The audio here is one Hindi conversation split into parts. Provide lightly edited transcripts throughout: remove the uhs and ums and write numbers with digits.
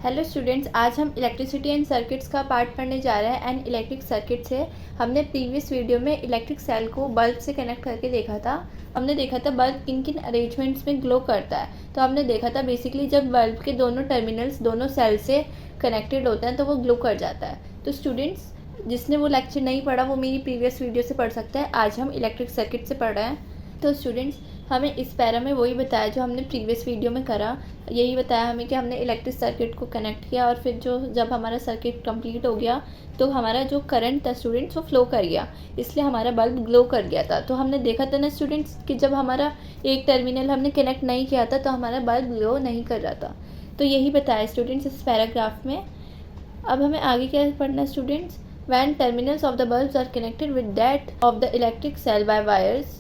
हेलो स्टूडेंट्स, आज हम इलेक्ट्रिसिटी एंड सर्किट्स का पार्ट पढ़ने जा रहे हैं। एंड इलेक्ट्रिक सर्किट से हमने प्रीवियस वीडियो में इलेक्ट्रिक सेल को बल्ब से कनेक्ट करके देखा था। हमने देखा था बल्ब किन किन अरेंजमेंट्स में ग्लो करता है। तो हमने देखा था बेसिकली जब बल्ब के दोनों टर्मिनल्स दोनों सेल से कनेक्टेड होते हैं तो वो ग्लो कर जाता है। तो स्टूडेंट्स, जिसने वो लेक्चर नहीं पढ़ा वो मेरी प्रीवियस वीडियो से पढ़ सकता है। आज हम इलेक्ट्रिक सर्किट से पढ़ रहे हैं। तो स्टूडेंट्स, हमें इस पैरा में वही बताया जो हमने प्रीवियस वीडियो में करा। यही बताया हमें कि हमने इलेक्ट्रिक सर्किट को कनेक्ट किया और फिर जब हमारा सर्किट कंप्लीट हो गया तो हमारा जो करंट था स्टूडेंट्स वो फ्लो कर गया, इसलिए हमारा बल्ब ग्लो कर गया था। तो हमने देखा था ना स्टूडेंट्स कि जब हमारा एक टर्मिनल हमने कनेक्ट नहीं किया था तो हमारा बल्ब ग्लो नहीं कर रहा था। तो यही बताया स्टूडेंट्स इस पैराग्राफ में। अब हमें आगे क्या पढ़ना है students. When terminals of the bulbs are connected with that of the electric cell by wires,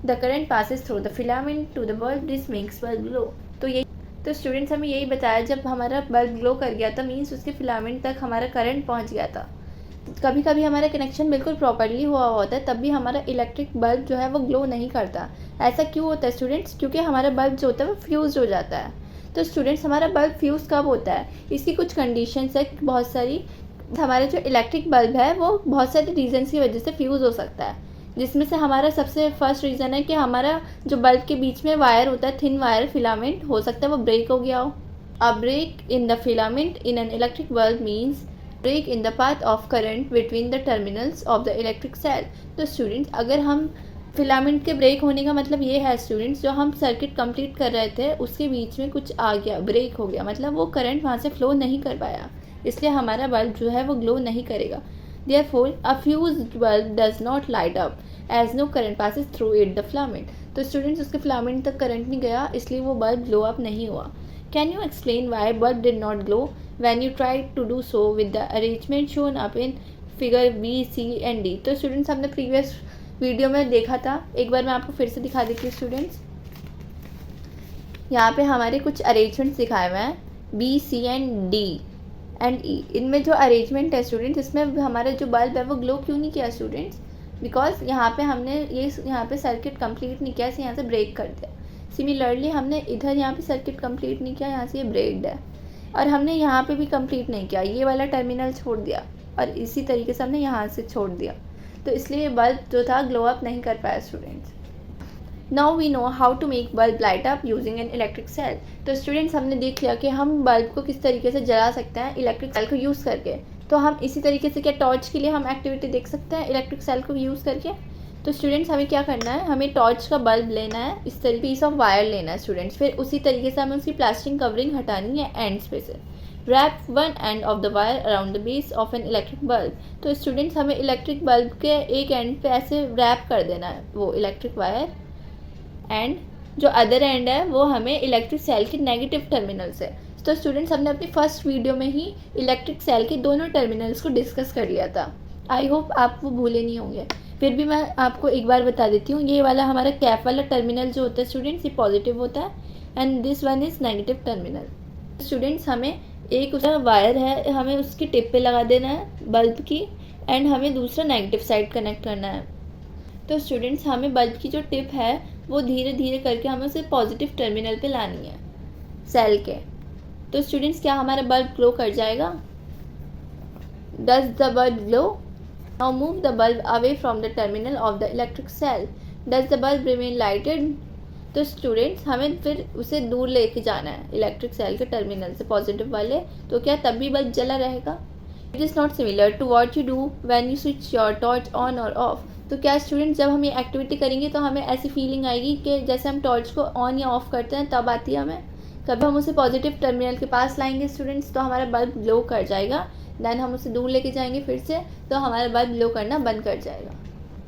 the current passes through the filament to the bulb. This makes bulb glow. तो स्टूडेंट्स, हमें यही बताया जब हमारा बल्ब ग्लो कर गया था मीन्स उसके फिलामेंट तक हमारा करंट पहुंच गया था। कभी कभी हमारा कनेक्शन बिल्कुल प्रॉपर्ली हुआ होता है तब भी हमारा इलेक्ट्रिक बल्ब जो है वो ग्लो नहीं करता। ऐसा क्यों होता है स्टूडेंट्स? क्योंकि हमारा बल्ब जो होता है वो फ्यूज़ हो जाता है। तो स्टूडेंट्स, हमारा बल्ब फ्यूज़ कब होता है? इसकी कुछ कंडीशंस है बहुत सारी। हमारा जो इलेक्ट्रिक बल्ब है वो बहुत सारे रीजंस की वजह से फ्यूज़ हो सकता है, जिसमें से हमारा सबसे फर्स्ट रीज़न है कि हमारा जो बल्ब के बीच में वायर होता है, थिन वायर फिलामेंट, हो सकता है वो ब्रेक हो गया हो। A break in the filament in an electric bulb means break in the path of current between the terminals of the electric cell. तो स्टूडेंट्स, अगर हम फिलामेंट के ब्रेक होने का मतलब ये है स्टूडेंट्स, जो हम सर्किट कंप्लीट कर रहे थे उसके बीच में कुछ आ गया, ब्रेक हो गया, मतलब वो करंट वहाँ से फ्लो नहीं कर पाया, इसलिए हमारा बल्ब जो है वो ग्लो नहीं करेगा। Therefore, a fused bulb does not light up as no current passes through it the filament. तो स्टूडेंट्स, उसके फिलामेंट तक करंट नहीं गया इसलिए वो बल्ब ग्लो अप नहीं हुआ। Can you explain why bulb did not glow when you try to do so with the arrangement shown up in figure B, C and D. तो स्टूडेंट्स, हमने प्रीवियस वीडियो में देखा था, एक बार मैं आपको फिर से दिखा देती हूँ स्टूडेंट्स। यहाँ पे हमारे कुछ अरेंजमेंट्स दिखाए हुए हैं, B, C and D and E. इनमें जो अरेंजमेंट है स्टूडेंट्स, इसमें हमारा जो बल्ब है वो ग्लो क्यों नहीं किया स्टूडेंट्स? बिकॉज यहाँ पे हमने यहाँ पे सर्किट कंप्लीट नहीं किया, इसे यहाँ से ब्रेक कर दिया। सिमिलरली हमने इधर यहाँ पे सर्किट कंप्लीट नहीं किया, यहाँ से ये ब्रेक्ड है। और हमने यहाँ पे भी कंप्लीट नहीं किया, ये वाला टर्मिनल छोड़ दिया, और इसी तरीके से हमने यहाँ से छोड़ दिया। तो इसलिए बल्ब जो था ग्लो अप नहीं कर पाया students. Now we know how to make bulb light up using an electric cell. तो स्टूडेंट्स, हमने देख लिया कि हम बल्ब को किस तरीके से जला सकते हैं इलेक्ट्रिक सेल को यूज़ करके। तो हम इसी तरीके से, क्या टॉर्च के लिए हम एक्टिविटी देख सकते हैं इलेक्ट्रिक सेल को यूज़ करके? तो स्टूडेंट्स, हमें क्या करना है, हमें टॉर्च का बल्ब लेना है, इस तरीके पीस ऑफ वायर लेना है स्टूडेंट्स। फिर उसी तरीके से हमें उसकी प्लास्टिक कवरिंग हटानी है एंड्स पे से। Wrap one end of the wire around the base of an electric bulb. तो स्टूडेंट्स, हमें इलेक्ट्रिक बल्ब के एक एंड पे ऐसे रैप कर देना है वो इलेक्ट्रिक वायर, एंड जो अदर एंड है वो हमें इलेक्ट्रिक सेल के नेगेटिव टर्मिनल से। तो स्टूडेंट्स, हमने अपनी फर्स्ट वीडियो में ही इलेक्ट्रिक सेल के दोनों टर्मिनल्स को डिस्कस कर लिया था। आई होप आप वो भूले नहीं होंगे। फिर भी मैं आपको एक बार बता देती हूँ। ये वाला हमारा कैप वाला टर्मिनल जो होता है स्टूडेंट्स, ये पॉजिटिव होता है and this one is negative terminal. Students, हमें एक उसका वायर है, हमें उसकी टिप पे लगा देना है बल्ब की, एंड हमें दूसरा नेगेटिव साइड कनेक्ट करना है। तो स्टूडेंट्स, हमें बल्ब की जो टिप है वो धीरे धीरे करके हमें उसे पॉजिटिव टर्मिनल पे लानी है सेल के। तो स्टूडेंट्स, क्या हमारा बल्ब ग्लो कर जाएगा? Does the bulb glow? Now move the bulb away from the terminal of the electric cell. Does the bulb remain lighted? तो स्टूडेंट्स, हमें फिर उसे दूर लेके जाना है इलेक्ट्रिक सेल के टर्मिनल से, पॉजिटिव वाले। तो क्या तब भी बल्ब जला रहेगा? It is not similar to what you do when you switch your torch on और ऑफ। तो क्या स्टूडेंट्स, जब हम ये एक्टिविटी करेंगे तो हमें ऐसी फीलिंग आएगी कि जैसे हम टॉर्च को ऑन या ऑफ करते हैं तब आती है हमें। कभी हम उसे पॉजिटिव टर्मिनल के पास लाएंगे स्टूडेंट्स तो हमारा बल्ब ग्लो कर जाएगा, देन हम उसे दूर लेके जाएंगे फिर से तो हमारा बल्ब ग्लो करना बंद कर जाएगा।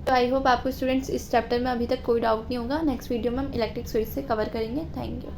तो आई होप आपको स्टूडेंट्स इस चैप्टर में अभी तक कोई डाउट नहीं होगा। नेक्स्ट वीडियो में हम इलेक्ट्रिक स्विच से कवर करेंगे। Thank you.